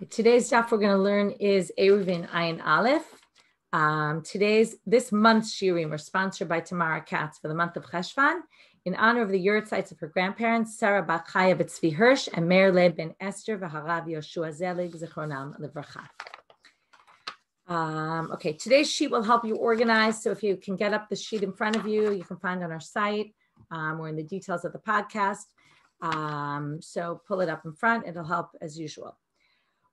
Today's daf we're going to learn is Eruvin Ayin Aleph. This month's shiurim are sponsored by Tamara Katz for the month of Cheshvan in honor of the yurtzites of her grandparents, Sarah Bat Chaya Tzvi Hirsch and Meir Leib Ben Esther v'Harav Yoshua Zelig Zichronam Livracha. Okay, today's sheet will help you organize. So if you can get up the sheet in front of you, you can find on our site or in the details of the podcast. So pull it up in front. It'll help as usual.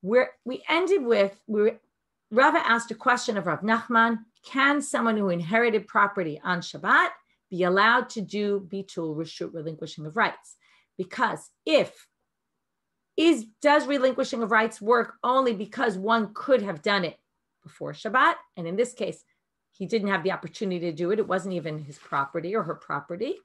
We ended with, Rava asked a question of Rav Nachman: can someone who inherited property on Shabbat be allowed to do bitul reshut, relinquishing of rights? Because does relinquishing of rights work only because one could have done it before Shabbat? And in this case, he didn't have the opportunity to do it. It wasn't even his property or her property.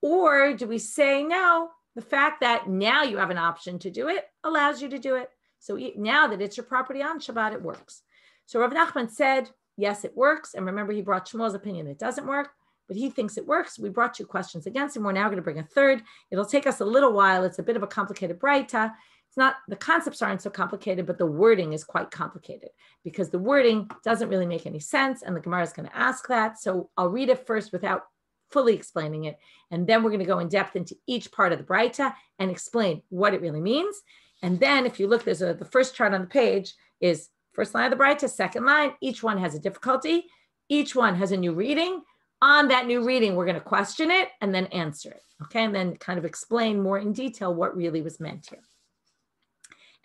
Or do we say, no, the fact that now you have an option to do it allows you to do it. So now that it's your property on Shabbat, it works. So Rav Nachman said, yes, it works. And remember, he brought Shmuel's opinion it doesn't work, but he thinks it works. We brought two questions against him. We're now going to bring a third. It'll take us a little while. It's a bit of a complicated braita. It's not, the concepts aren't so complicated, but the wording is quite complicated because the wording doesn't really make any sense. And the Gemara is going to ask that. So I'll read it first without fully explaining it. And then we're going to go in depth into each part of the braita and explain what it really means. And then if you look, there's the first chart on the page is first line of the braita, second line. Each one has a difficulty. Each one has a new reading. On that new reading, we're going to question it and then answer it. Okay. And then kind of explain more in detail what really was meant here.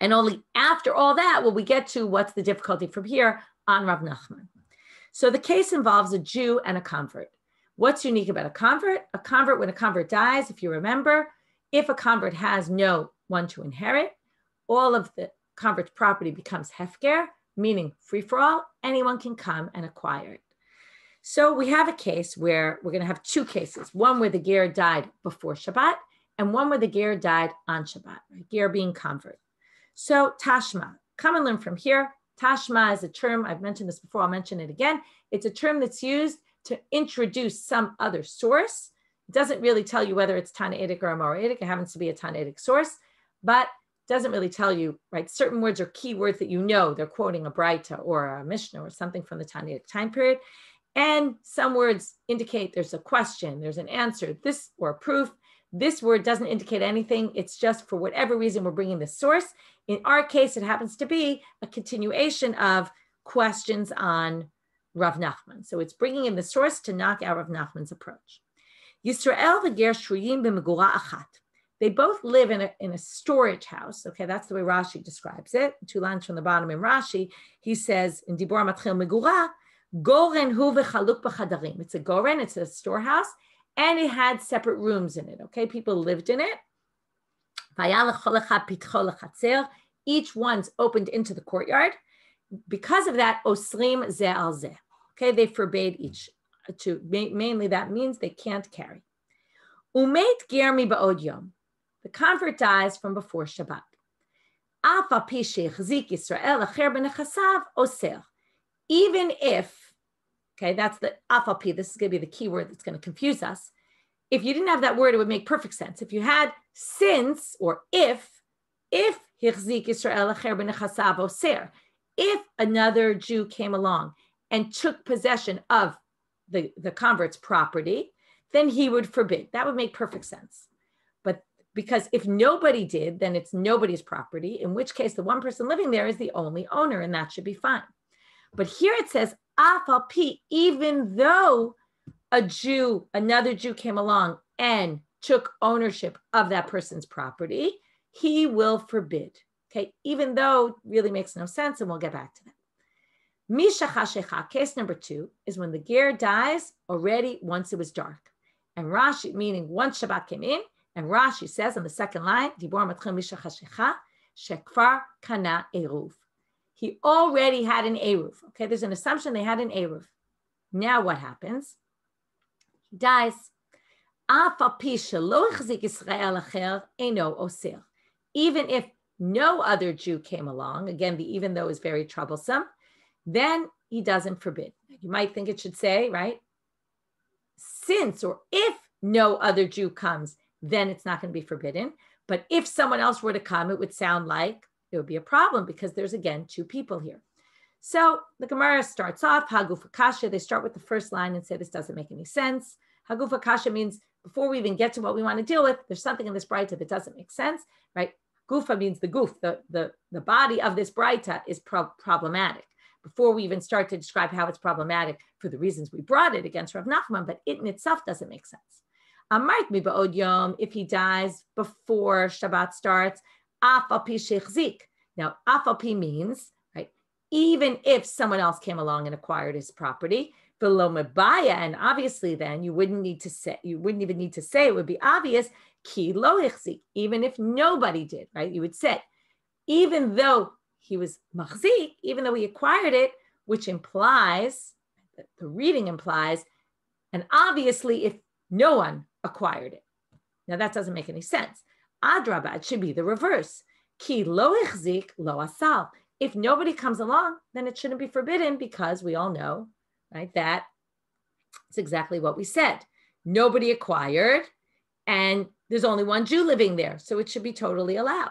And only after all that will we get to what's the difficulty from here on Rav Nachman. So the case involves a Jew and a convert. What's unique about a convert? A convert, when a convert dies, if you remember, if a convert has no one to inherit, all of the convert's property becomes hefker, meaning free for all. Anyone can come and acquire it. So we have a case where we're going to have two cases, one where the ger died before Shabbat and one where the ger died on Shabbat, right? Ger being convert. So tashma, come and learn from here. Tashma is a term, I've mentioned this before, I'll mention it again. It's a term that's used to introduce some other source. It doesn't really tell you whether it's Tanaitic or Amoraitic. It happens to be a Tanaitic source, but doesn't really tell you, right? Certain words are key words that you know they're quoting a Braita or a Mishnah or something from the Tanaitic time period. And some words indicate there's a question, there's an answer, this or a proof. This word doesn't indicate anything. It's just for whatever reason we're bringing this source. In our case, it happens to be a continuation of questions on Rav Nachman. So it's bringing in the source to knock out Rav Nachman's approach. Yisrael v'ger shruyim b'megura achat. They both live in a storage house. Okay, that's the way Rashi describes it. 2 lines from the bottom in Rashi, he says in Dibor Matchil Megura, Goren hu v'chaluk b'chadarim. It's a goren, it's a storehouse, and it had separate rooms in it. Okay, people lived in it. Each one's opened into the courtyard. Because of that, osrim ze al ze. Okay, they forbade each to. Mainly that means they can't carry. Umeit germi ba'od yom. The convert dies from before Shabbat. Even if, okay, that's the afapi, this is going to be the key word that's going to confuse us. If you didn't have that word, it would make perfect sense. If you had since or if another Jew came along and took possession of the convert's property, then he would forbid. That would make perfect sense. But because if nobody did, then it's nobody's property, in which case the one person living there is the only owner, and that should be fine. But here it says, Afal Pi, even though another Jew came along and took ownership of that person's property, he will forbid. Okay, even though it really makes no sense, and we'll get back to that. Misha Chashecha, case number 2, is when the ger dies already once it was dark. And Rashi, meaning once Shabbat came in, and Rashi says on the second line, Dibor Matchil Misha Chashecha, Shekfar Kana Eruv. He already had an Eruv. Okay, there's an assumption they had an Eruv. Now what happens? He dies. Even if no other Jew came along, again, the even though is very troublesome, then he doesn't forbid. You might think it should say, right? Since or if no other Jew comes, then it's not going to be forbidden. But if someone else were to come, it would sound like it would be a problem because there's, again, two people here. So the Gemara starts off, Hagufa Kasha. They start with the first line and say, this doesn't make any sense. Hagufa Kasha means before we even get to what we want to deal with, there's something in this Braita that doesn't make sense, right? Gufa means the goof, the body of this Braita is problematic. Before we even start to describe how it's problematic for the reasons we brought it against Rav Nachman, but it in itself doesn't make sense. Amark mi ba'od yom, if he dies before Shabbat starts, af al pi shechzik. Now, af al pi means, right, even if someone else came along and acquired his property, below mebaya, and obviously then you wouldn't even need to say, it would be obvious, ki lo hechzik, even if nobody did, right? You would say, even though he was machzik, even though he acquired it, which implies, the reading implies, and obviously if no one acquired it. Now that doesn't make any sense. Adrabah, it should be the reverse. Ki lo hechzik lo asal. If nobody comes along, then it shouldn't be forbidden because we all know, right, that it's exactly what we said. Nobody acquired and there's only one Jew living there, so it should be totally allowed.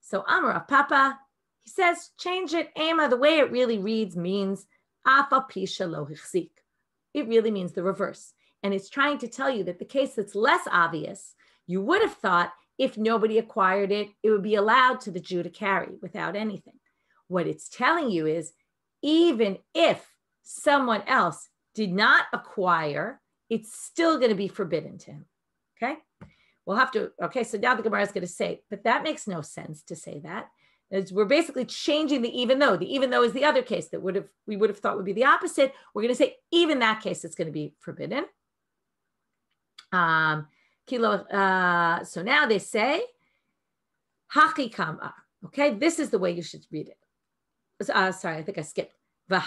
So Amar Papa, he says, change it. Ema, the way it really reads means afa pisha lo hichzik. It really means the reverse. And it's trying to tell you that the case that's less obvious, you would have thought if nobody acquired it, it would be allowed to the Jew to carry without anything. What it's telling you is even if someone else did not acquire, it's still going to be forbidden to him. Okay? We'll have to, okay, so now the Gemara is going to say, but that makes no sense to say that. We're basically changing the even though. The even though is the other case that we would have thought would be the opposite. We're going to say even that case it's going to be forbidden. So now they say, Hakikam. Okay, this is the way you should read it. Sorry, I think I skipped. But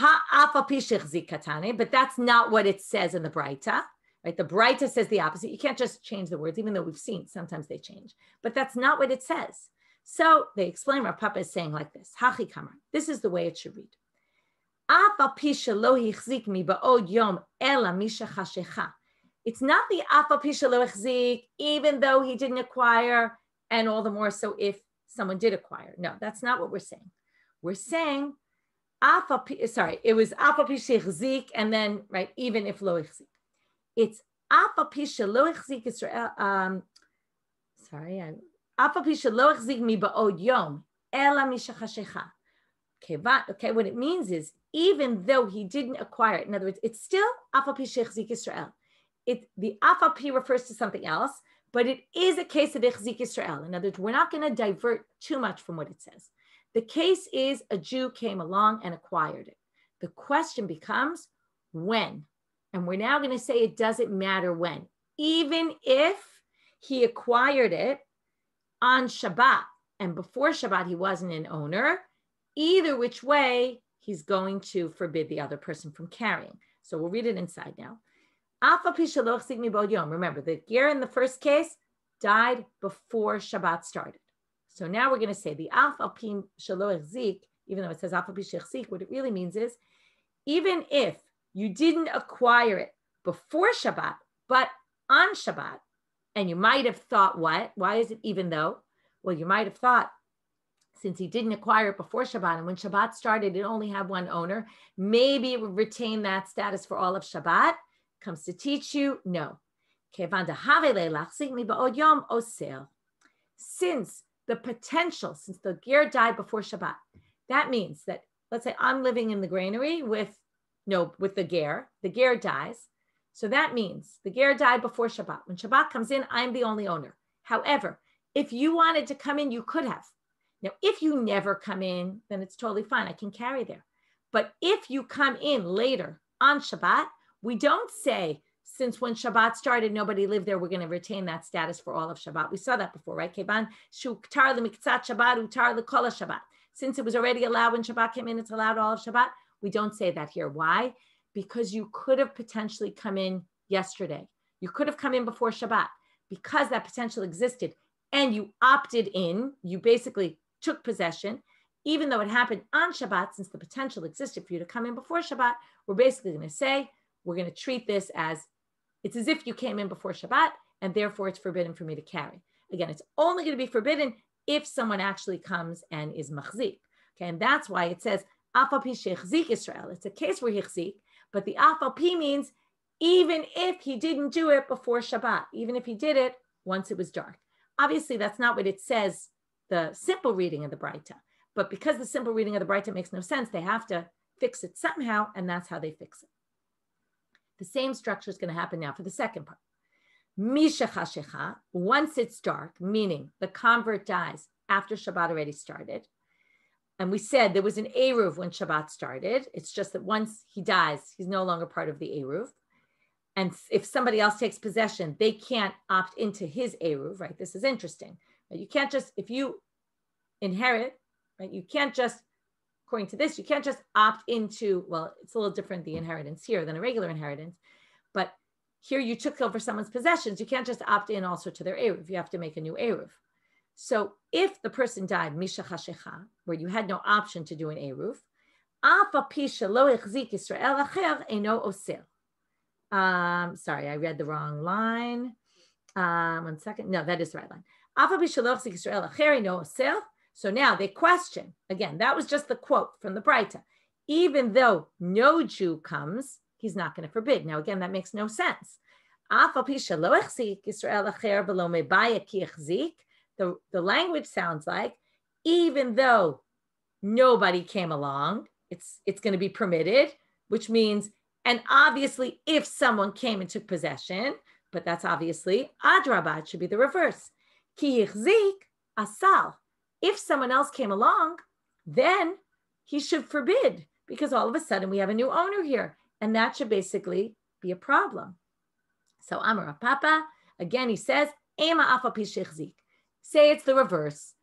that's not what it says in the Braita. Right? The Braita says the opposite. You can't just change the words, even though we've seen sometimes they change. But that's not what it says. So they explain, Rav Papa is saying like this. Hachi kamar. This is the way it should read. It's not the afal pisha lo hichzik, even though he didn't acquire, and all the more so if someone did acquire. No, that's not what we're saying. We're saying, it was afal pisha hichzik, and then, right, even if lo hichzik. It's afal pisha lo hichzik Israel. Okay, what it means is even though he didn't acquire it, in other words, it's still afal pi shechzik Israel. The afal pi refers to something else, but it is a case of echzik Israel. In other words, we're not going to divert too much from what it says. The case is a Jew came along and acquired it. The question becomes when, and we're now going to say it doesn't matter when, even if he acquired it on Shabbat, and before Shabbat he wasn't an owner, either which way, he's going to forbid the other person from carrying. So we'll read it inside now. Remember, the ger in the first case died before Shabbat started. So now we're going to say the afal pi shelo hichzik, even though it says afal pi shechzik, what it really means is, even if you didn't acquire it before Shabbat, but on Shabbat, and you might have thought, what? Why is it even though? Well, you might have thought, since he didn't acquire it before Shabbat, and when Shabbat started, it only had one owner, maybe it would retain that status for all of Shabbat. Comes to teach you, no. Since the potential, since the ger died before Shabbat, that means that, let's say I'm living in the granary with the ger dies. So that means the ger died before Shabbat. When Shabbat comes in, I'm the only owner. However, if you wanted to come in, you could have. Now, if you never come in, then it's totally fine. I can carry there. But if you come in later on Shabbat, we don't say, since when Shabbat started, nobody lived there, we're going to retain that status for all of Shabbat. We saw that before, right? Since it was already allowed when Shabbat came in, it's allowed all of Shabbat. We don't say that here. Why? Because you could have potentially come in yesterday. You could have come in before Shabbat. Because that potential existed and you opted in, you basically took possession, even though it happened on Shabbat, since the potential existed for you to come in before Shabbat, we're basically going to say, we're going to treat this as, it's as if you came in before Shabbat, and therefore it's forbidden for me to carry. Again, it's only going to be forbidden if someone actually comes and is machzik. Okay, and that's why it says af al pi shechzik Israel. It's a case where hichzik, but the af al pi means even if he didn't do it before Shabbat, even if he did it once it was dark. Obviously, that's not what it says, the simple reading of the Braita. But because the simple reading of the Braita makes no sense, they have to fix it somehow, and that's how they fix it. The same structure is going to happen now for the second part. Misha chashecha, once it's dark, meaning the convert dies after Shabbat already started. And we said there was an Eruv when Shabbat started. It's just that once he dies, he's no longer part of the Eruv. And if somebody else takes possession, they can't opt into his Eruv, right? This is interesting. You can't just, if you inherit, right? You can't just, according to this, you can't just opt into, well, it's a little different, the inheritance here than a regular inheritance. But here you took over someone's possessions. You can't just opt in also to their Eruv. You have to make a new Eruv. So if the person died, Misha Chashecha, where you had no option to do an Eruv, Afa Pisha Lo Echzik Israel Acher Eno Osel. Sorry, I read the wrong line. 1 second. No, that is the right line. So now they question, again, that was just the quote from the Braita. Even though no Jew comes, he's not going to forbid. Now, again, that makes no sense. The language sounds like, even though nobody came along, it's going to be permitted, which means, and obviously, if someone came and took possession, but that's obviously adrabah, it should be the reverse. Ki yichzik asal. If someone else came along, then he should forbid, because all of a sudden we have a new owner here, and that should basically be a problem. So Amar Papa, again, he says, Ema afa pi shechzik. Say it's the reverse.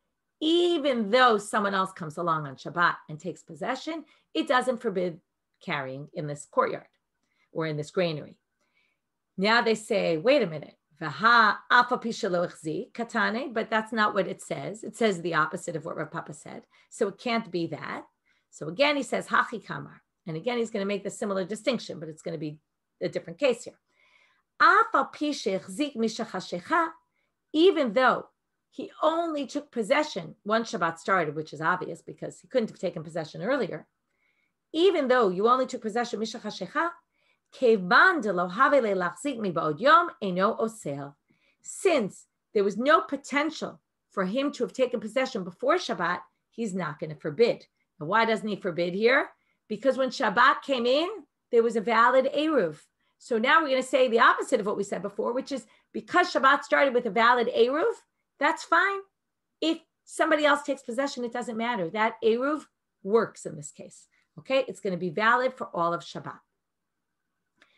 Even though someone else comes along on Shabbat and takes possession, it doesn't forbid carrying in this courtyard or in this granary. Now they say, wait a minute, but that's not what it says. It says the opposite of what Rav Papa said. So it can't be that. So again, he says, hachi kamar. And again, he's going to make the similar distinction, but it's going to be a different case here. Even though he only took possession once Shabbat started, which is obvious because he couldn't have taken possession earlier. Even though you only took possession Misha Chashecha, since there was no potential for him to have taken possession before Shabbat, he's not going to forbid. And why doesn't he forbid here? Because when Shabbat came in, there was a valid Eruv. So now we're going to say the opposite of what we said before, which is because Shabbat started with a valid Eruv, that's fine. If somebody else takes possession, it doesn't matter. That Eruv works in this case. Okay, it's going to be valid for all of Shabbat.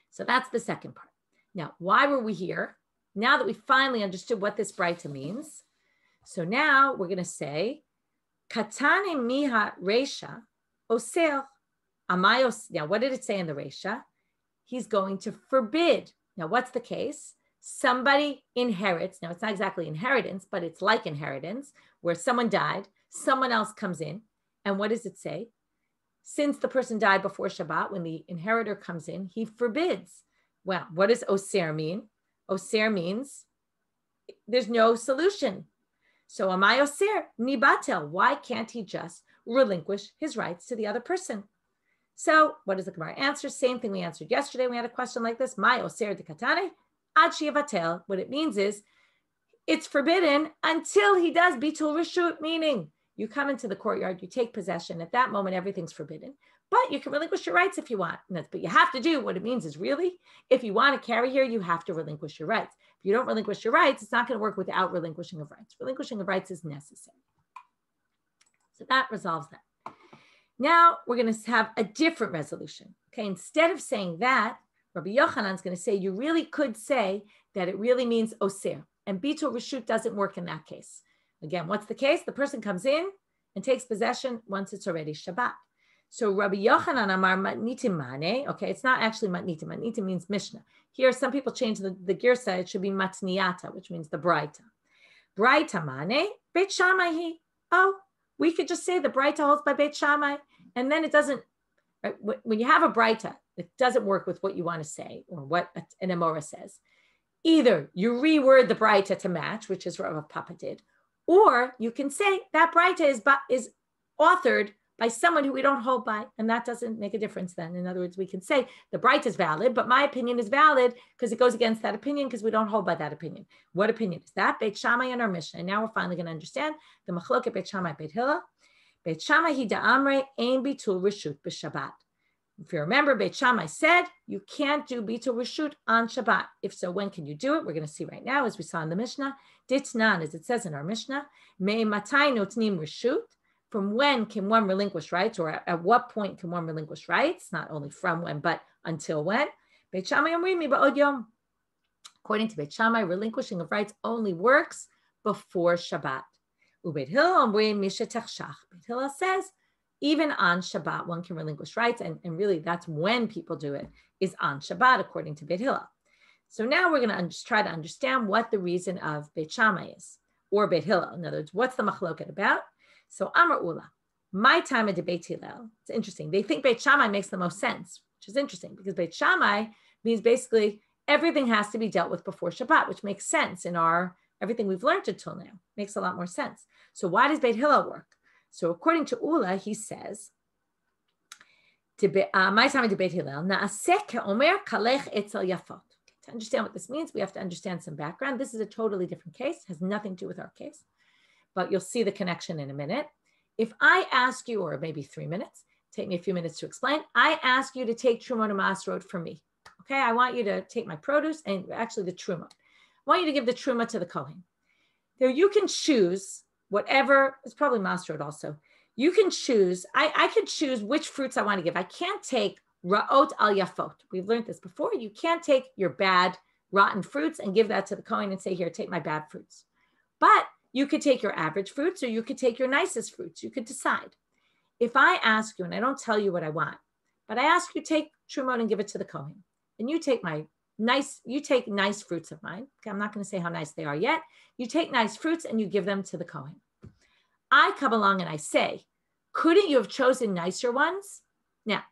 So that's the second part. Now, why were we here? Now that we finally understood what this Braita means, so now we're going to say, Katane miha reisha osel amayos. Now, what did it say in the reisha? He's going to forbid. Now, what's the case? Somebody inherits. Now, it's not exactly inheritance, but it's like inheritance, where someone died, someone else comes in, and what does it say? Since the person died before Shabbat, when the inheritor comes in, he forbids. Well, what does oser mean? Oser means there's no solution. So amai oser nibatel. Why can't he just relinquish his rights to the other person? So what does the Gemara answer? Same thing we answered yesterday. We had a question like this. Mai oser de katane ad shiavatel. What it means is it's forbidden until he does bitul reshut, meaning you come into the courtyard, you take possession. At that moment, everything's forbidden. But you can relinquish your rights if you want. But you have to do what it means is really, if you want to carry here, you have to relinquish your rights. If you don't relinquish your rights, it's not going to work without relinquishing of rights. Relinquishing of rights is necessary. So that resolves that. Now we're going to have a different resolution. Okay, instead of saying that, Rabbi Yochanan's going to say you really could say that it really means oser. And bitul reshut doesn't work in that case. Again, what's the case? The person comes in and takes possession once it's already Shabbat. So Rabbi Yochanan Amar matnitim mane. Okay, it's not actually matnitim. Matnitim means Mishnah. Here, some people change the girsa. It should be matniata, which means the Braita. Braita mane, Beit Shammai. Oh, we could just say the Braita holds by Beit Shammai. And then it doesn't, right? When you have a Braita, it doesn't work with what you want to say or what an Amora says. Either you reword the Braita to match, which is what Rav Papa did, Or you can say that Braita is authored by someone who we don't hold by, and that doesn't make a difference then. In other words, we can say the Braita is valid, but my opinion is valid because it goes against that opinion because we don't hold by that opinion. What opinion is that? Beit Shammai in our Mishnah. And now we're finally going to understand the Machloket Beit Shammai Beit Hillel. Beit Shammai hi da'amre ein bitul reshut b'Shabbat. If you remember, Beit Shammai said you can't do bitul reshut on Shabbat. If so, when can you do it? We're going to see right now, as we saw in the Mishnah. Ditnan, as it says in our Mishnah, me matai notnim reshut. From when can one relinquish rights, or at what point can one relinquish rights? Not only from when, but until when? Beit Shammai omrim ba'od yom. According to Beit Shammai, relinquishing of rights only works before Shabbat. Ubeit Hillel omrim mishetachshach. Beit Hillel says even on Shabbat one can relinquish rights, and really that's when people do it, is on Shabbat, according to Beit Hillel. So now we're going to try to understand what the reason of Beit Shammai is, or Beit Hillel. In other words, what's the machloket about? So Amar Ula, my time at Beit Hillel, it's interesting. They think Beit Shammai makes the most sense, which is interesting because Beit Shammai means basically everything has to be dealt with before Shabbat, which makes sense in everything we've learned until now. Makes a lot more sense. So why does Beit Hillel work? So according to Ula, he says, my time at Beit Hillel, na'aseh ke'omer kalech etzel yafot. To understand what this means, we have to understand some background. This is a totally different case, has nothing to do with our case. But you'll see the connection in a minute. If I ask you, or maybe 3 minutes, take me a few minutes to explain. I ask you to take Trumot and Masrot for me. Okay, I want you to take my produce and actually the Trumot. I want you to give the Trumot to the Kohen. There you can choose whatever, it's probably Masrot also. You can choose, I could choose which fruits I want to give. I can't take Ra'ot al Yafot. We've learned this before. You can't take your bad, rotten fruits and give that to the Kohen and say, here, take my bad fruits. But you could take your average fruits or you could take your nicest fruits. You could decide. If I ask you, and I don't tell you what I want, but I ask you take Trumot and give it to the Kohen, and you take nice fruits of mine. Okay, I'm not going to say how nice they are yet. You take nice fruits and you give them to the Kohen. I come along and I say, couldn't you have chosen nicer ones? Now,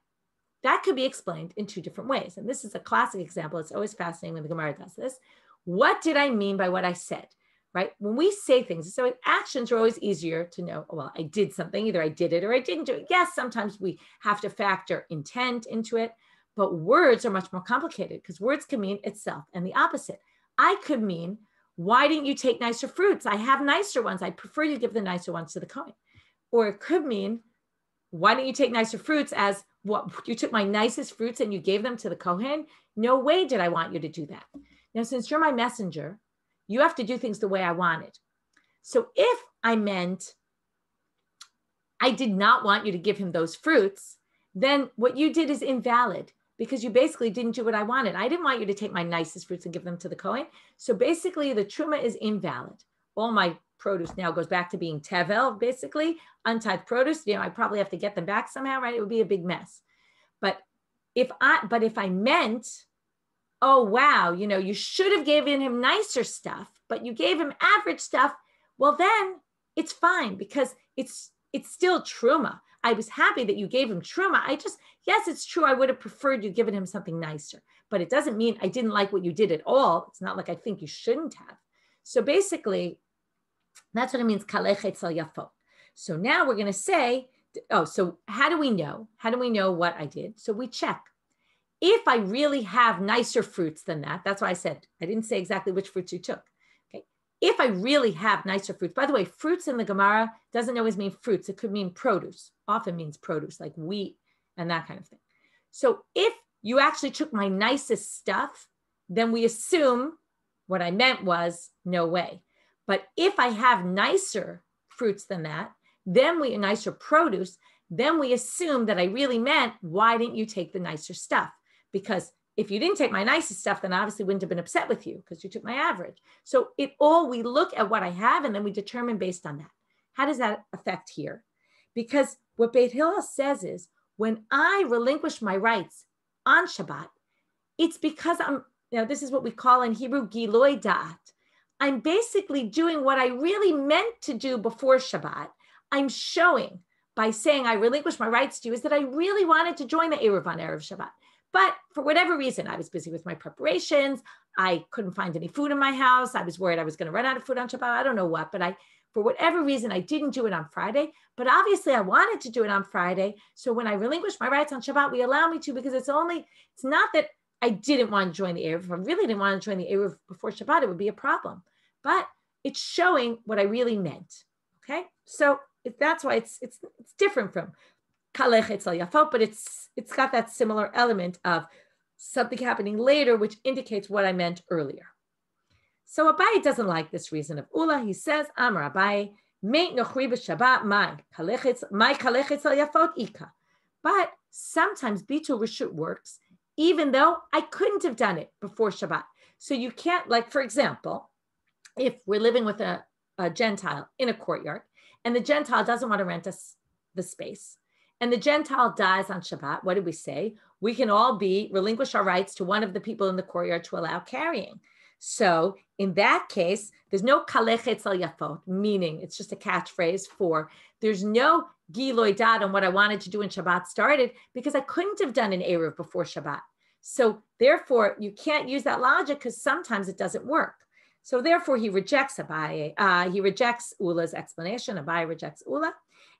that could be explained in two different ways. And this is a classic example. It's always fascinating when the Gemara does this. What did I mean by what I said? Right? When we say things, so actions are always easier to know, oh, well, I did something, either I did it or I didn't do it. Yes, sometimes we have to factor intent into it, but words are much more complicated because words can mean itself and the opposite. I could mean, why didn't you take nicer fruits? I have nicer ones. I prefer you give the nicer ones to the Kohen. Or it could mean, why don't you take nicer fruits as what? You took my nicest fruits and you gave them to the Kohen? No way did I want you to do that. Now, since you're my messenger, you have to do things the way I wanted. So if I meant I did not want you to give him those fruits, then what you did is invalid because you basically didn't do what I wanted. I didn't want you to take my nicest fruits and give them to the Kohen. So basically the truma is invalid. All my produce now goes back to being tevel, basically untithed produce. I probably have to get them back somehow, right? It would be a big mess. But if I meant, oh, wow, you should have given him nicer stuff, but you gave him average stuff, well, then it's fine because it's still truma. I was happy that you gave him truma. Yes, it's true. I would have preferred you given him something nicer, but it doesn't mean I didn't like what you did at all. It's not like I think you shouldn't have. So basically, that's what it means, kalech etzel yafot. So now we're going to say, so how do we know? How do we know what I did? So we check. If I really have nicer fruits than that, that's why I said, I didn't say exactly which fruits you took. Okay. If I really have nicer fruits, by the way, fruits in the Gemara doesn't always mean fruits. It could mean produce, often means produce like wheat and that kind of thing. So if you actually took my nicest stuff, then we assume what I meant was no way. But if I have nicer fruits than that, nicer produce, then we assume that I really meant, why didn't you take the nicer stuff? Because if you didn't take my nicest stuff, then I obviously wouldn't have been upset with you because you took my average. So we look at what I have and then we determine based on that. How does that affect here? Because what Beit Hillel says is, when I relinquish my rights on Shabbat, it's because this is what we call in Hebrew, Giloi Da'at. I'm basically doing what I really meant to do before Shabbat. I'm showing by saying I relinquished my rights to you is that I really wanted to join the Eruvin Erev Shabbat. But for whatever reason, I was busy with my preparations. I couldn't find any food in my house. I was worried I was going to run out of food on Shabbat. I don't know what, but For whatever reason, I didn't do it on Friday, but obviously I wanted to do it on Friday. So when I relinquished my rights on Shabbat, we allow me to, because it's not that I didn't want to join the Eruv. If I really didn't want to join the Eruv before Shabbat, it would be a problem. But it's showing what I really meant. Okay, so that's why it's different from Kalech Etzel Yafot, but it's got that similar element of something happening later, which indicates what I meant earlier. So Abaye doesn't like this reason of Ula. He says, Amar Abaye, Meit nochri b'Shabbat my Kalech Etzel Yafot ika. But sometimes Bitul Reshut works, even though I couldn't have done it before Shabbat. So you can't, like, for example, if we're living with a Gentile in a courtyard, and the Gentile doesn't want to rent us the space, and the Gentile dies on Shabbat, what did we say? We can all relinquish our rights to one of the people in the courtyard to allow carrying. So in that case, there's no kalech etzel yafot, meaning it's just a catchphrase for there's no giloi dad on what I wanted to do when Shabbat started, because I couldn't have done an Eruv before Shabbat. So therefore, you can't use that logic because sometimes it doesn't work. So therefore, he rejects Abaye. He rejects Ula's explanation. Abaye rejects Ula.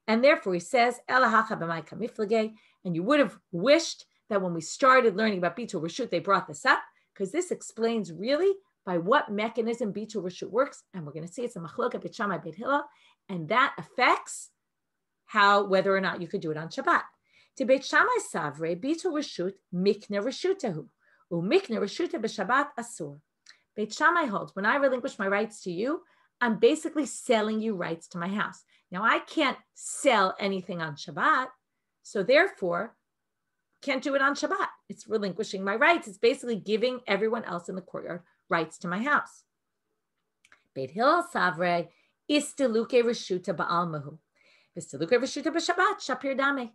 And therefore, he says, Elahacha b'may kamiflage. And you would have wished that when we started learning about Bitul Reshut, they brought this up, because this explains really by what mechanism Bitul Reshut works. And we're going to see it's a machloka Beit Shammai Beit Hillel, and that affects whether or not you could do it on Shabbat. To Beit Shammai Savre, Bitul Reshut mikne reshutahu, mikne reshuta b'Shabbat asur. Beit Shammai holds, when I relinquish my rights to you, I'm basically selling you rights to my house. Now, I can't sell anything on Shabbat, so therefore, can't do it on Shabbat. It's relinquishing my rights. It's basically giving everyone else in the courtyard rights to my house. Beit Hillel Savre, istiluke reshuta ba'almahu. Istiluke reshuta b'Shabbat, shapir dame.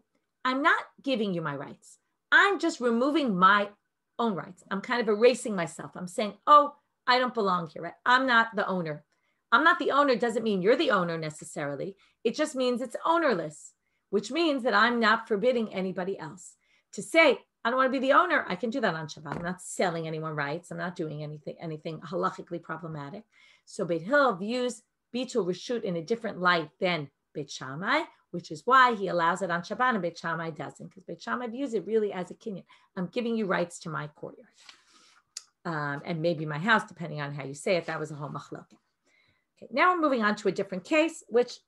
I'm not giving you my rights. I'm just removing my own rights. I'm kind of erasing myself. I'm saying, oh, I don't belong here. Right? I'm not the owner. I'm not the owner doesn't mean you're the owner necessarily. It just means it's ownerless, which means that I'm not forbidding anybody else. To say, I don't want to be the owner, I can do that on Shabbat. I'm not selling anyone rights. I'm not doing anything halachically problematic. So Beit Hillel views Bitul Reshut in a different light than Beit Shammai, which is why he allows it on Shabbat and Beit Shammai doesn't, because Beit Shammai views it really as a kinyan. I'm giving you rights to my courtyard. And maybe my house, depending on how you say it. That was a whole machloket. Okay, now we're moving on to a different case, which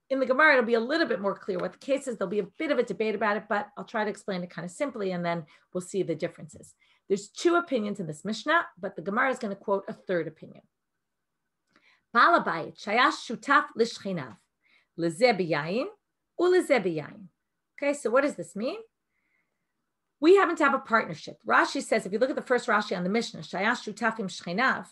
in the Gemara, it'll be a little bit more clear what the case is. There'll be a bit of a debate about it, but I'll try to explain it kind of simply, and then we'll see the differences. There's two opinions in this Mishnah, but the Gemara is going to quote a third opinion. Baal habayit shayash shutaf lishchinav lezeh b'yayin ulezeh b'yayin. Okay, so what does this mean? We happen to have a partnership. Rashi says, if you look at the first Rashi on the Mishnah, shayash shutafim shchinav,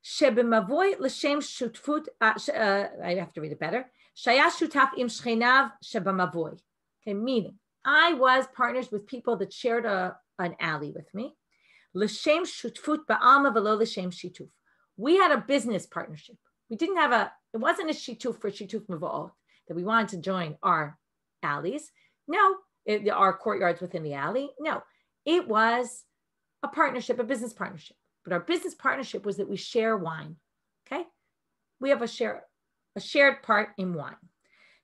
shebemavoy l'shem shutfut, I have to read it better, shayash shutaf im shchinav shebemavoy. Okay, meaning, I was partners with people that shared an alley with me. L'shem shutfut ba'alma v'lo l'shem shituf. We had a business partnership. We didn't have it wasn't a shituf for shituf mavo'ot, that we wanted to join our alleys. No, our courtyards within the alley. No, it was a partnership, a business partnership. But our business partnership was that we share wine. Okay, we have a shared part in wine.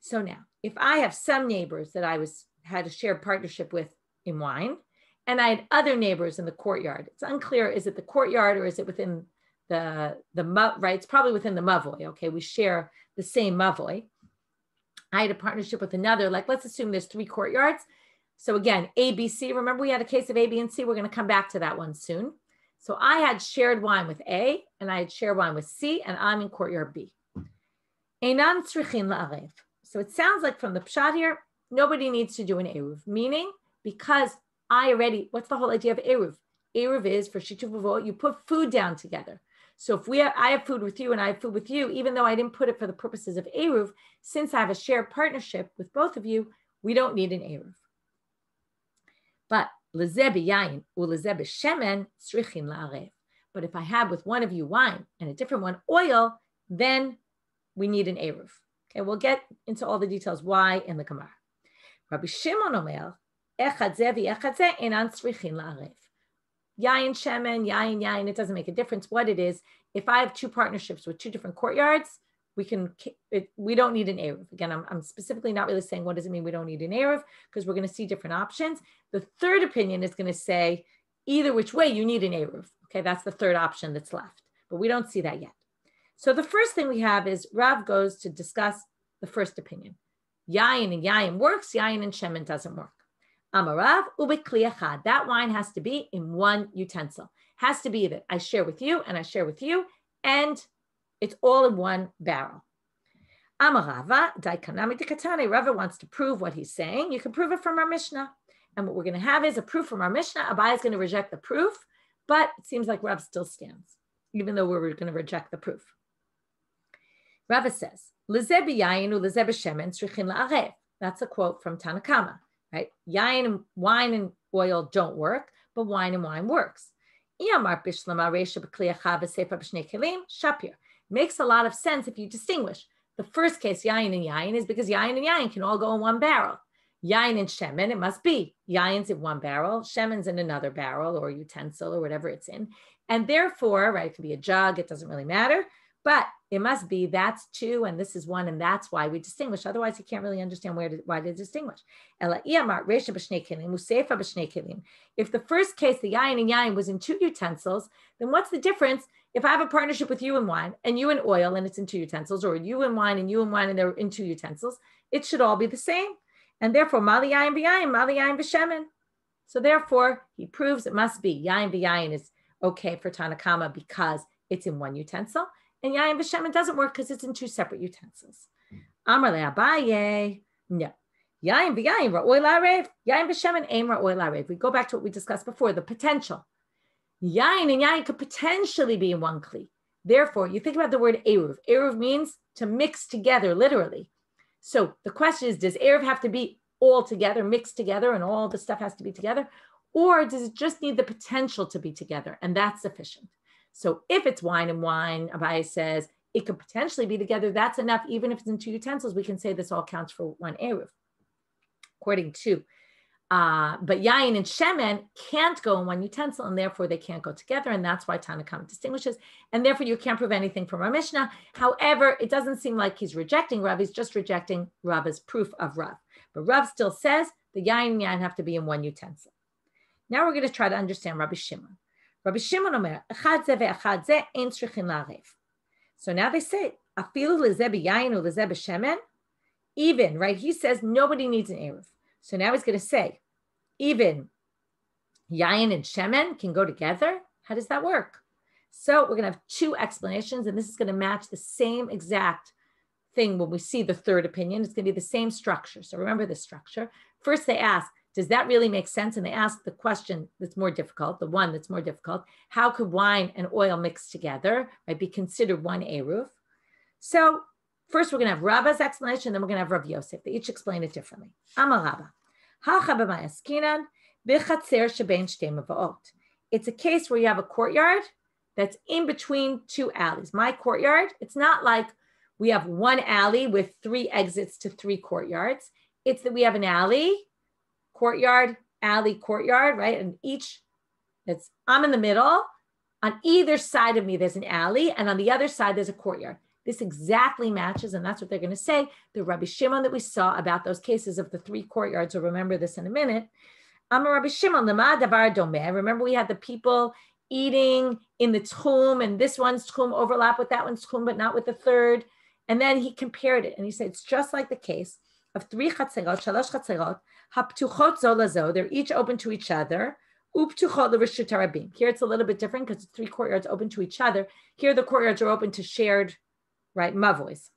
So now, if I have some neighbors that I had a shared partnership with in wine, and I had other neighbors in the courtyard, it's unclear, is it the courtyard or is it within the right? It's probably within the mavoy. Okay, we share the same mavoy. I had a partnership with another, like let's assume there's 3 courtyards. So again, A, B, C, remember we had a case of A, B, and C. We're going to come back to that one soon. So I had shared wine with A, and I had shared wine with C, and I'm in courtyard B. Einan tzrichin la'arev. So it sounds like from the pshat here, nobody needs to do an eruv, meaning because what's the whole idea of eruv? Eruv is for shituv avot, you put food down together. So if I have food with you and I have food with you, even though I didn't put it for the purposes of eruv, since I have a shared partnership with both of you, we don't need an eruv. But lezeh b'yayin ulezeh b'shemen tzrichin la'arev. But if I have with one of you wine and a different one oil, then we need an eruv. Okay, we'll get into all the details why in the Gemara. Rabbi Shimon omer echad zeh v'echad zeh enan tzrichin la'arev. Yayin shemen, yayin, it doesn't make a difference what it is. If I have 2 partnerships with 2 different courtyards, we don't need an Eruv. Again, I'm specifically not really saying what does it mean we don't need an Eruv, because we're going to see different options. The third opinion is going to say either which way you need an Eruv. Okay, that's the third option that's left, but we don't see that yet. So the first thing we have is Rav goes to discuss the first opinion. Yayin and Yayin works, Yayin and Shemen doesn't work. Amarav ubekli echad. That wine has to be in one utensil. Has to be that I share with you and I share with you, and it's all in one barrel. Amarava daikanami dikatane. Rava wants to prove what he's saying. You can prove it from our Mishnah. And what we're going to have is a proof from our Mishnah. Abai is going to reject the proof, but it seems like Rav still stands, even though we're going to reject the proof. Rava says, "Lezeh b'yayin u lezeh b'shemen tzrichin la'arev." That's a quote from Tanakama, right? Yayin and wine and oil don't work, but wine and wine works. Makes a lot of sense if you distinguish. The first case, yayin and yayin, is because yayin and yayin can all go in one barrel. Yayin and shemen, it must be. Yayin's in one barrel, shemen's in another barrel or utensil or whatever it's in. And therefore, right, it could be a jug, it doesn't really matter, but it must be that's two and this is one, and that's why we distinguish. Otherwise, you can't really understand why to distinguish. If the first case, the yayin and yayin, was in two utensils, then what's the difference if I have a partnership with you in wine and you in oil and it's in two utensils, or you in wine and they're in two utensils? It should all be the same. And therefore, mali yayin v'yayin, mali yayin v'shemen. So therefore, he proves it must be yayin v'yayin is okay for Tanakama because it's in one utensil, and yayin v'shemen doesn't work because it's in two separate utensils. Amar le Abaye, no. Yayin v'yayin ra'oi la'arev, yayin v'shemen aim ra'oi la'arev. We go back to what we discussed before, the potential. Yayin and yayin could potentially be in one kli. Therefore, you think about the word eruv. Eruv means to mix together, literally. So the question is, does Eruv have to be all together, mixed together, and all the stuff has to be together? Or does it just need the potential to be together? And that's sufficient. So if it's wine and wine, Abai says, it could potentially be together. That's enough. Even if it's in two utensils, we can say this all counts for one Eruv. According to, but Yayin and Shemen can't go in one utensil, and therefore they can't go together. And that's why Tanakama distinguishes. And therefore you can't prove anything from our Mishnah. However, it doesn't seem like he's rejecting Rav. He's just rejecting Rav's proof of Rav. But Rav still says the Yayin and Yayin have to be in one utensil. Now we're going to try to understand Rabbi Shimon. Rabbi Shimon omer, echad ze ve'echad ze ein tzrichin la'arev. So now they say, afilu lezeh b'yayin u lezeh b'shemen, even, right? He says nobody needs an Eruv. So now he's going to say, even yayin and shemen can go together. How does that work? So we're going to have two explanations, and this is going to match the same exact thing when we see the third opinion. It's going to be the same structure. So remember this structure. First they ask, does that really make sense? And they ask the question that's more difficult, the one that's more difficult. How could wine and oil mix together, right, be considered one Eruv? So first we're going to have Rabba's explanation, then we're going to have Rav Yosef. They each explain it differently. Amar Rabba. It's a case where you have a courtyard that's in between two alleys. My courtyard, it's not like we have one alley with three exits to three courtyards. It's that we have an alley, courtyard, alley, courtyard, right? And I'm in the middle. On either side of me, there's an alley, and on the other side, there's a courtyard. This exactly matches, and that's what they're going to say, the Rabbi Shimon that we saw about those cases of the three courtyards. So remember this in a minute. Amar Rabbi Shimon, lema davar domeh. Remember we had the people eating in the tchum, and this one's tchum overlap with that one's tchum, but not with the third. And then he compared it, and he said it's just like the case of three chatzerot, shalosh chatzerot, haptuchot zo lazo. They're each open to each other. Uptuchot l'reshut harabim. Here it's a little bit different because three courtyards open to each other. Here the courtyards are open to shared, right, mavois.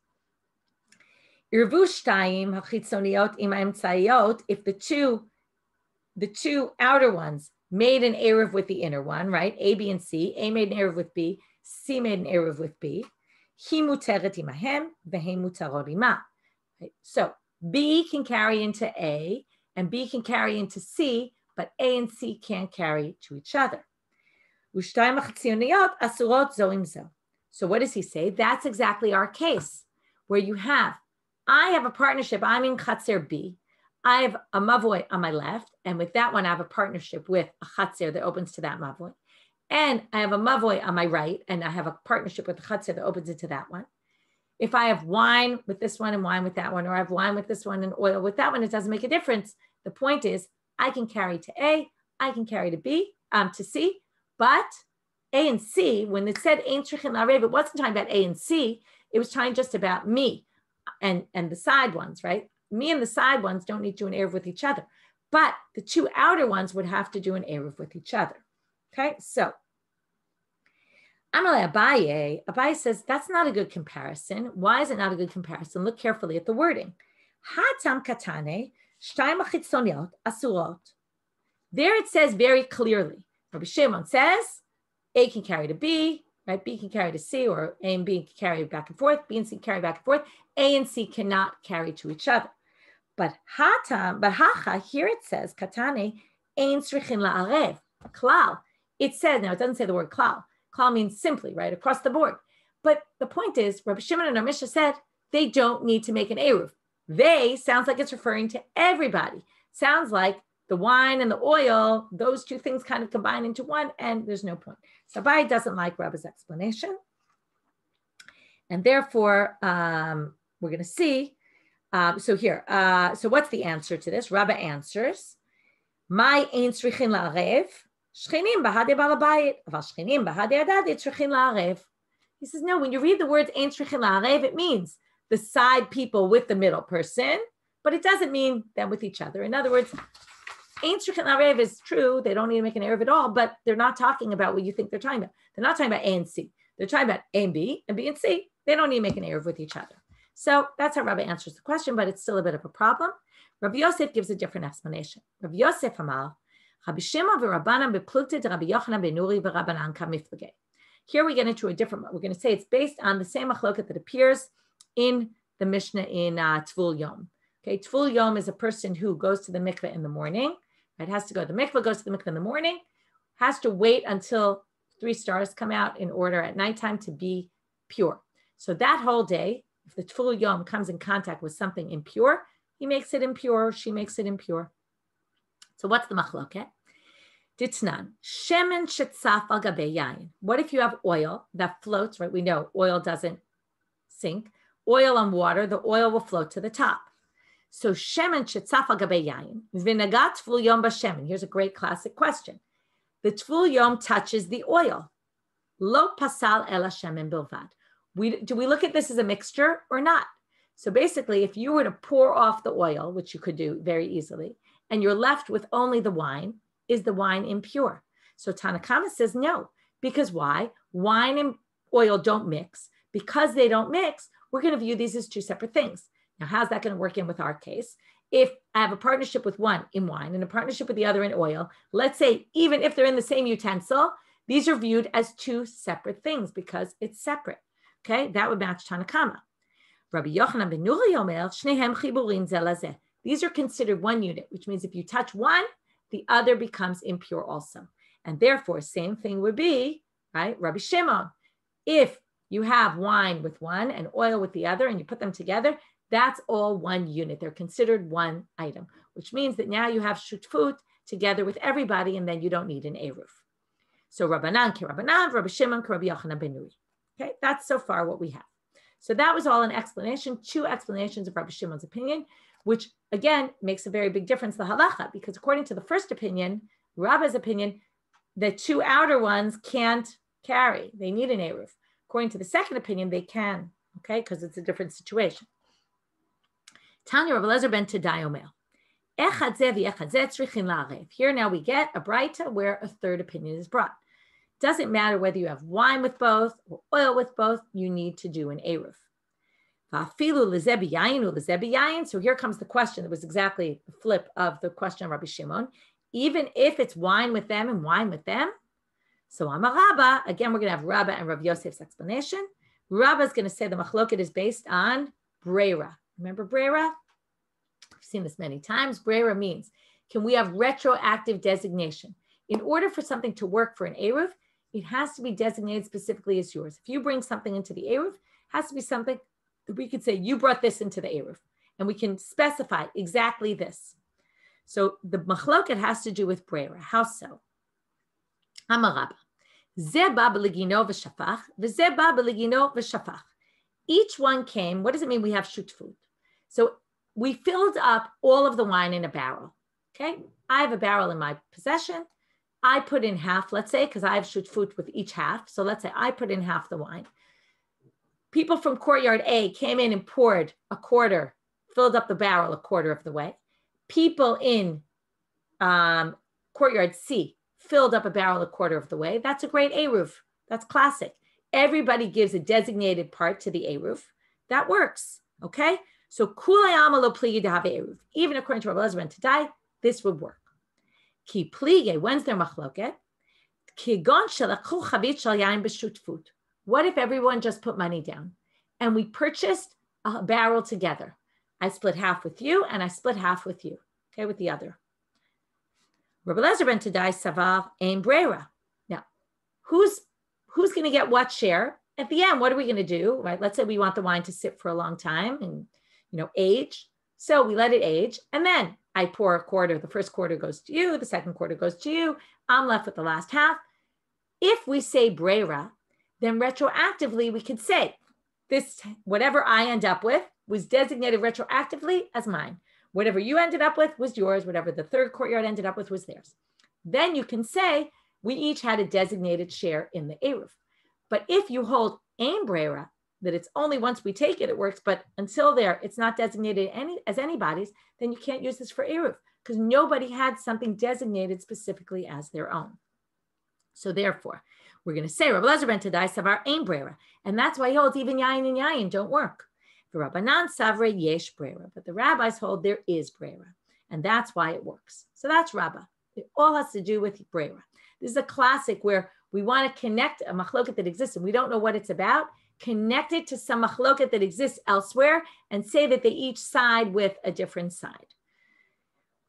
Irvu shtayim hachitzoniot im ha'emtzayot. If the two outer ones made an Eruv with the inner one, right? A, B, and C. A made an Eruv with B. C made an Eruv with B. Hi muteret imahem v'he mutarot ima. So B can carry into A, and B can carry into C, but A and C can't carry to each other. Ushtayim hachitzoniot asurot zo im zo. So what does he say? That's exactly our case, where I have a partnership. I'm in Chatzer B. I have a mavoi on my left, and with that one, I have a partnership with a Chatzer that opens to that mavoi. And I have a mavoi on my right, and I have a partnership with a Chatzer that opens into that one. If I have wine with this one and wine with that one, or I have wine with this one and oil with that one, it doesn't make a difference. The point is, I can carry to A, I can carry to B, to C, but A and C, when it said Ein Tzrichin La'arev, it wasn't talking about A and C, it was talking just about me and the side ones, right? Me and the side ones don't need to do an Eruv with each other, but the two outer ones would have to do an Eruv with each other. Okay, so Amalei Abaye, Abaye says that's not a good comparison. Why is it not a good comparison? Look carefully at the wording. Hatam katane shtayim achitzoniot asurot. There it says very clearly. Rabbi Shimon says A can carry to B, right? B can carry to C, or A and B can carry back and forth. B and C can carry back and forth. A and C cannot carry to each other. But hacha, here it says katane ein tzrichin la'arev klal. It says, now it doesn't say the word klal. Klal means simply, right, across the board. But the point is, Rabbi Shimon and our Mishnah said they don't need to make an eruv. They sounds like it's referring to everybody. Sounds like the wine and the oil, those two things kind of combine into one, and there's no point. So Abai doesn't like Rabba's explanation. And therefore, we're going to see. So what's the answer to this? Rabba answers, "My ein tzrichin la'arev, shchenim b'hadei balabayit, aval shchenim b'hadei adadei tzrichin la'arev." He says, no, when you read the words ein tzrichin la'arev, it means the side people with the middle person, but it doesn't mean them with each other. In other words, ein tzrichin la'arev is true. They don't need to make an eruv at all, but they're not talking about what you think they're talking about. They're not talking about A and C. They're talking about A and B and C. They don't need to make an eruv with each other. So that's how Rabbi answers the question, but it's still a bit of a problem. Rabbi Yosef gives a different explanation. Rabbi Yosef Amar, Rabbi Shimon v'Rabbanan beplukted Rabbi Yochanan ben Nuri v'Rabbanan kamiflagei. Here we get into a different, we're going to say it's based on the same machloket that appears in the Mishnah in Tvul Yom. Okay, Tvul Yom is a person who goes to the mikveh in the morning. It has to go to the mikveh, goes to the mikveh in the morning, has to wait until 3 stars come out in order at nighttime to be pure. So that whole day, if the Tvul Yom comes in contact with something impure, he makes it impure, she makes it impure. So what's the machloket? Ditnan, shemen shetzaf al gabei yayin. What if you have oil that floats, right? We know oil doesn't sink. Oil on water, the oil will float to the top. So shemen shetzaf al gabei yayin, v'nagat tvul yom b'shemen. Here's a great classic question. The tvul yom touches the oil. Lo pasal ela shemen bilvad. Do we look at this as a mixture or not? So basically, if you were to pour off the oil, which you could do very easily, and you're left with only the wine, is the wine impure? So Tanakama says no, because why? Wine and oil don't mix. Because they don't mix, we're going to view these as 2 separate things. Now, how's that going to work in with our case? If I have a partnership with one in wine and a partnership with the other in oil, let's say even if they're in the same utensil, these are viewed as 2 separate things because it's separate. Okay, that would match Tanakama. Rabbi Yochanan ben Nuri Omer, Shnehem chiburin ze lazeh. These are considered one unit, which means if you touch one, the other becomes impure also. And therefore, same thing would be, right, Rabbi Shimon. If you have wine with one and oil with the other and you put them together, that's all one unit. They're considered one item, which means that now you have shutfut together with everybody and then you don't need an eruv. So Rabbanan ki Rabbanan, Rabbi Shimon ki Rabbi Yochanan ben Nuri. Okay, that's so far what we have. So that was all an explanation, 2 explanations of Rabbi Shimon's opinion, which again makes a very big difference, the halacha, because according to the first opinion, Rabba's opinion, the 2 outer ones can't carry. They need an eruv. According to the second opinion, they can, okay, because it's a different situation. Tanya Rabbi Elazar ben Tadai Omer. Here now we get a braita where a third opinion is brought. Doesn't matter whether you have wine with both or oil with both, you need to do an eruv. So here comes the question that was exactly the flip of the question of Rabbi Shimon. Even if it's wine with them and wine with them. So Amar Rabba, again, we're going to have Rabba and Rav Yosef's explanation. Rabba is going to say the machloket is based on breira. Remember breira? We've seen this many times. Breira means, can we have retroactive designation? In order for something to work for an eruv, it has to be designated specifically as yours. If you bring something into the eruv, it has to be something that we could say, you brought this into the eruv, and we can specify exactly this. So the machloket has to do with breira. How so? Amar Rabba. Ze ba b'legino v'shafach, v'ze ba b'legino v'shafach. Each one came, what does it mean we have shutfut? So we filled up all of the wine in a barrel, okay? I have a barrel in my possession. I put in half, let's say, because I have shutfut with each half. So let's say I put in half the wine. People from courtyard A came in and poured a quarter, filled up the barrel a quarter of the way. People in courtyard C filled up a barrel a quarter of the way. That's a great Eruv. That's classic. Everybody gives a designated part to the Eruv. That works, okay? So kulei amalo pligi to have Eruv. Even according to Rabbi Elazar ben Tadai, this would work. Ki plige, when's their machloket? Kigon shelachu chavit shel yain b'shutfut. What if everyone just put money down and we purchased a barrel together? I split half with you and I split half with you, okay, with the other. Rabbi Elazar ben Tadai savar ein brera. Now, who's going to get what share? At the end, what are we going to do, right? Let's say we want the wine to sit for a long time and, age. So we let it age. And then I pour a quarter. The first quarter goes to you. The second quarter goes to you. I'm left with the last half. If we say brera, then retroactively, we could say this, whatever I end up with was designated retroactively as mine. Whatever you ended up with was yours. Whatever the third courtyard ended up with was theirs. Then you can say we each had a designated share in the Eruv. But if you hold ein brera, that it's only once we take it, it works, but until there, it's not designated as anybody's, then you can't use this for Eruv because nobody had something designated specifically as their own. So therefore, we're going to say Rabbi Elazar ben Tadai savar ein brera, and that's why he holds even yayin and yayin don't work. The Rabbanan savre yesh brera, but the rabbis hold there is brera, and that's why it works. So that's Rabbah. It all has to do with brera. This is a classic where we want to connect a machloket that exists and we don't know what it's about, connect it to some machloket that exists elsewhere and say that they each side with a different side.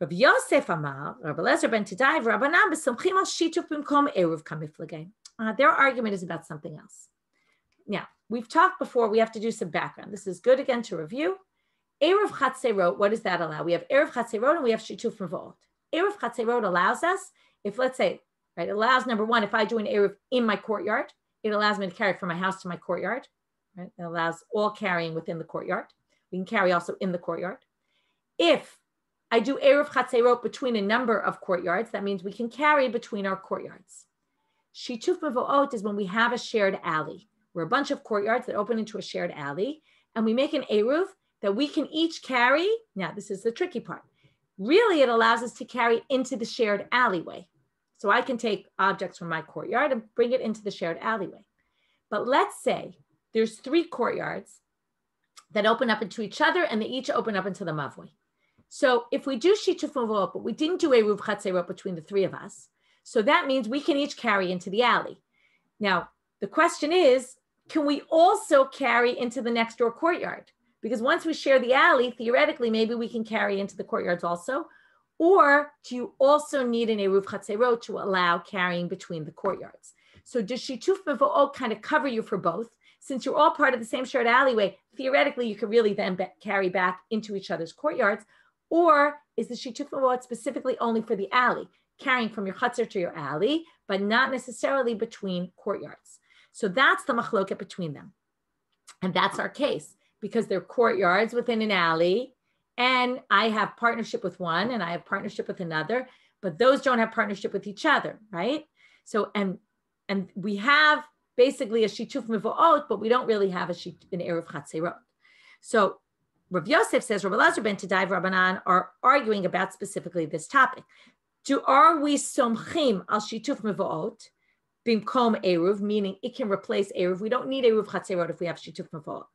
Rav Yosef Amar, Rabbi Elazar ben Tadai, Rabbanan b'somchim al shituf b'mkom eruv kamiflagei. Their argument is about something else. Now, we've talked before, we have to do some background. This is good again to review. Eruv chatzerot, what does that allow? We have Eruv chatzerot and we have shituf mevot. Eruv chatzerot allows us, if let's say, right, it allows, number one, if I do an Eruv in my courtyard, it allows me to carry from my house to my courtyard. Right? It allows all carrying within the courtyard. We can carry also in the courtyard. If I do Eruv chatzerot between a number of courtyards, that means we can carry between our courtyards. Shituf mevo'ot is when we have a shared alley. We're a bunch of courtyards that open into a shared alley, and we make an Eruv that we can each carry. Now, this is the tricky part. Really, it allows us to carry into the shared alleyway. So I can take objects from my courtyard and bring it into the shared alleyway. But let's say there's 3 courtyards that open up into each other and they each open up into the mavoi. So if we do shituf mavot, but we didn't do Eruv chatzerot between the 3 of us, so that means we can each carry into the alley. Now, the question is, can we also carry into the next door courtyard? Because once we share the alley, theoretically, maybe we can carry into the courtyards also. Or do you also need an Eruv chatzerot to allow carrying between the courtyards? So does shituf mevo'ot kind of cover you for both? Since you're all part of the same shared alleyway, theoretically, you could really then carry back into each other's courtyards. Or is the shituf mevo'ot specifically only for the alley, carrying from your chutzner to your alley, but not necessarily between courtyards? So that's the machloket between them. And that's our case, because they're courtyards within an alley, and I have partnership with one and I have partnership with another, but those don't have partnership with each other, right? So, and we have basically a shituf mevo'ot, but we don't really have an Eruv chatzerot. So Rav Yosef says, Rabbi Elazar ben Tadai Rabbanan are arguing about specifically this topic. Are we somchim al shituf mevo'ot bimkom Eruv, meaning it can replace Eruv? We don't need Eruv chatzerot if we have shituf mevo'ot.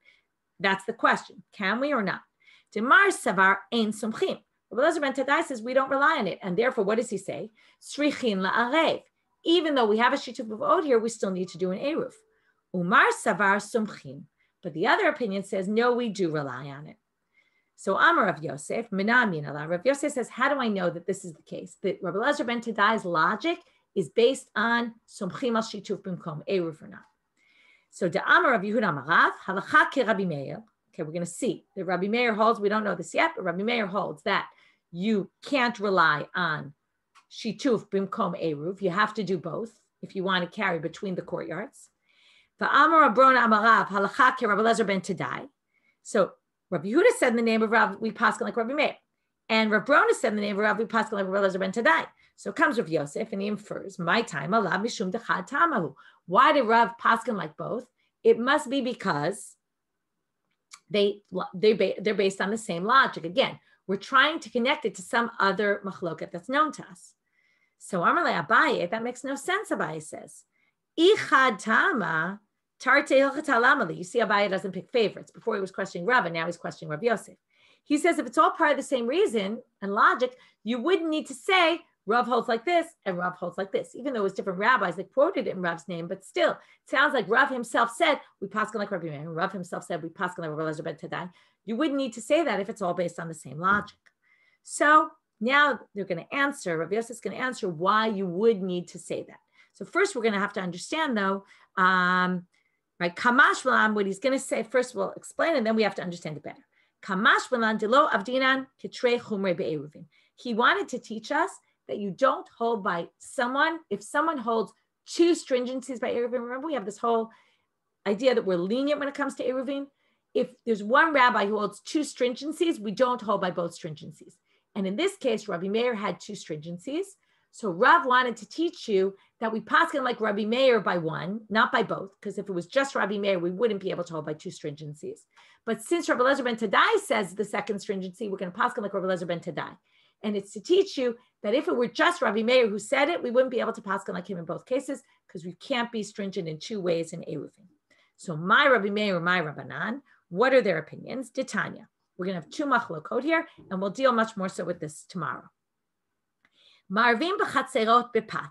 That's the question. Can we or not? Demar savar ein somchim. Rabbi Elazar ben Tadai says we don't rely on it, and therefore, what does he say? Srichin la'arev. Even though we have a shituf mevo'ot here, we still need to do an Eruv. Umar savar somchim. But the other opinion says no, we do rely on it. So Amar Rav Yosef, Minamin Allah. Rav Yosef says, how do I know that this is the case? That Rabbi Elazar ben Tadai's logic is based on somchim al shituf b'mkom Eruv or not. So the Amar Rav Yehuda Amarav, halacha ke Rabbi Meir. Okay, we're going to see that Rabbi Meir holds, we don't know this yet, but Rabbi Meir holds that you can't rely on shituf b'mkom Eruv. You have to do both if you want to carry between the courtyards. Va'amar Rabbona Amarav halacha ke Rabbi Eliezer ben Tadai. So Rabbi Yehuda said in the name of Rav, we paskin like Rabbi Meir. And Rabbanit said in the name of Rav, we paskin like Rabbi Eliezer ben Tadai. So comes Rav Yosef and he infers, my time, Allah mishum dechad tamahu. Why did Rav paskin like both? It must be because they're based on the same logic. Again, we're trying to connect it to some other machloket that's known to us. So Amarle Abaye, that makes no sense, Abaye says. Ichad tama tarte hilchatalamali. You see, Abaye doesn't pick favorites. Before he was questioning Rav, and now he's questioning Rav Yosef. He says if it's all part of the same reason and logic, you wouldn't need to say Rav holds like this and Rav holds like this, even though it was different rabbis that quoted it in Rav's name, but still, it sounds like Rav himself said, we paskin like Rabbi Meir, and Rav himself said, we paskin like Rabbi Eliezer ben Tadai. You wouldn't need to say that if it's all based on the same logic. So now they're going to answer, Rav Yosef is going to answer why you would need to say that. So first we're going to have to understand though, right, Kamash Malan, what he's going to say, first we'll explain and then we have to understand it better. Kamash Malan dilo avdinan kitrei chumrei be'eruvin. He wanted to teach us that you don't hold by someone, if someone holds two stringencies by Eruvin, remember we have this whole idea that we're lenient when it comes to Eruvin. If there's one rabbi who holds two stringencies, we don't hold by both stringencies. And in this case, Rabbi Meir had two stringencies. So Rav wanted to teach you that we paskin like Rabbi Meir by one, not by both, because if it was just Rabbi Meir, we wouldn't be able to hold by two stringencies. But since Rabbi Eliezer ben Tadai says the second stringency, we're going to paskin like Rabbi Eliezer ben Tadai. And it's to teach you that if it were just Rabbi Meir who said it, we wouldn't be able to paskin like him in both cases because we can't be stringent in two ways in Eruvin. So my Rabbi Meir, my Rabbanan, what are their opinions? Titania. We're going to have two machlokot here, and we'll deal much more so with this tomorrow. Ma'arvim b'chatzerot bepat.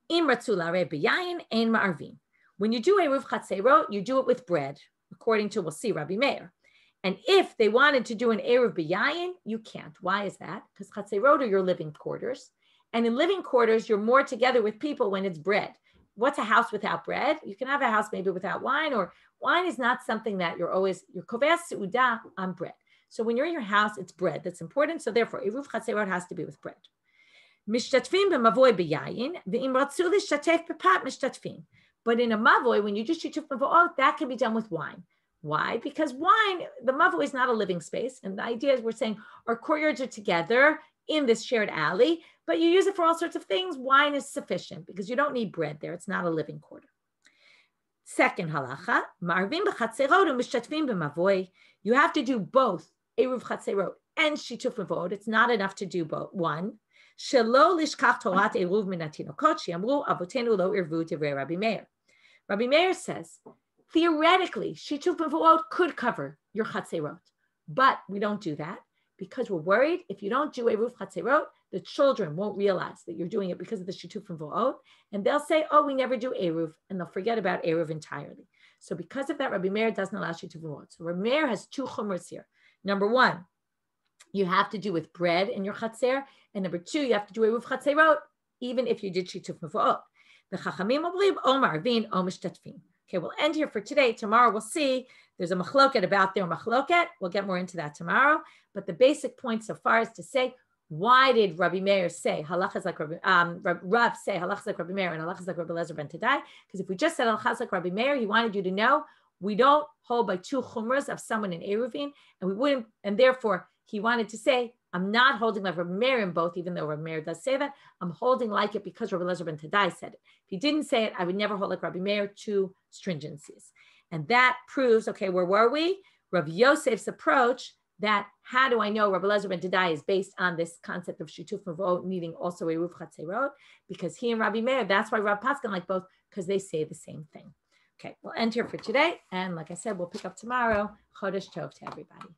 Im ratzu l'areh b'yayin ein ma'arvim. When you do eruv chatzerot, you do it with bread, according to, we'll see, Rabbi Meir. And if they wanted to do an eruv b'yayin, you can't. Why is that? Because chatzerot are your living quarters. And in living quarters, you're more together with people when it's bread. What's a house without bread? You can have a house maybe without wine, or wine is not something that you're koveas seudah on bread. So when you're in your house, it's bread that's important. So therefore, eruv chatzerot has to be with bread. Mishtatfim b'mavoy b'yayin, v'im ratzu l'shtatef b'pat mishtatfim. But in a mavoy, when you do shituf mavoy, that can be done with wine. Why? Because wine, the mavoy is not a living space. And the idea is we're saying our courtyards are together in this shared alley, but you use it for all sorts of things. Wine is sufficient because you don't need bread there. It's not a living quarter. Second halacha, ma'arvim b'chatzerot u'mishtatfim b'mavoy. You have to do both eruv chatzerot and shituf mavoy. It's not enough to do both. One, shelo lishkach torat eruv min hatinokot she'amru avotenu lo irvu divrei Rabbi Meir. Rabbi Meir says, theoretically, shituf mavoy could cover your chatzerot, but we don't do that because we're worried if you don't do eruv chatzerot, the children won't realize that you're doing it because of the shituf mavoy, and they'll say, oh, we never do eruv, and they'll forget about eruv entirely. So because of that, Rabbi Meir doesn't allow shituf mavoy. So Rabbi Meir has two chumras here. Number one, you have to do with bread in your chatzer, and number two, you have to do eruv chatzerot, even if you did shituf mavoy. The chachamim omrim o marvin o mishtatfim. Okay, we'll end here for today. Tomorrow we'll see. There's a machloket about their machloket. We'll get more into that tomorrow. But the basic point so far is to say, why did Rabbi Meir say halachas like Rav say halachas like Rabbi Meir and halachas like Rabbi Eliezer ben Tadai? Because if we just said halachas like Rabbi Meir, he wanted you to know we don't hold by two chumras of someone in Eruvin, and we wouldn't, and therefore he wanted to say, I'm not holding like Rabbi Meir in both, even though Rabbi Meir does say that. I'm holding like it because Rabbi Eliezer ben Tadai said it. If he didn't say it, I would never hold like Rabbi Meir, two stringencies. And that proves, okay, where were we? Rav Yosef's approach that how do I know Rabbi Eliezer ben Tadai is based on this concept of shituf mavot needing also eruv chatzerot? Because he and Rabbi Meir, that's why Rav Paskin like both, because they say the same thing. Okay, we'll end here for today. And like I said, we'll pick up tomorrow. Chodesh Tov to everybody.